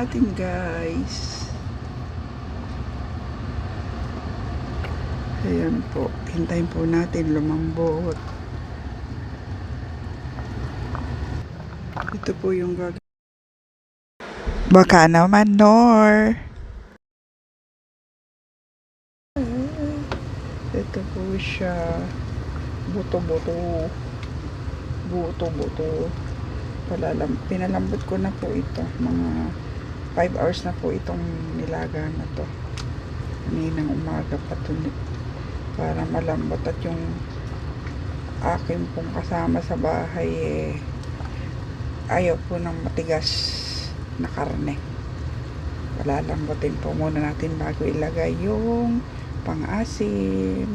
natin, guys. Ayan po. Hintayin po natin lumambot. Ito po yung gagawin. Baka naman, Nor. Ito po siya. Buto-buto. Buto-buto. Pinalambot ko na po ito. Mga 5 hours na po itong nilaga na to. Kaninang umaga pa to, para malambot, at yung akin pong kasama sa bahay ayaw po ng matigas na karne. Palalambutin po muna natin bago ilagay yung pang-asim.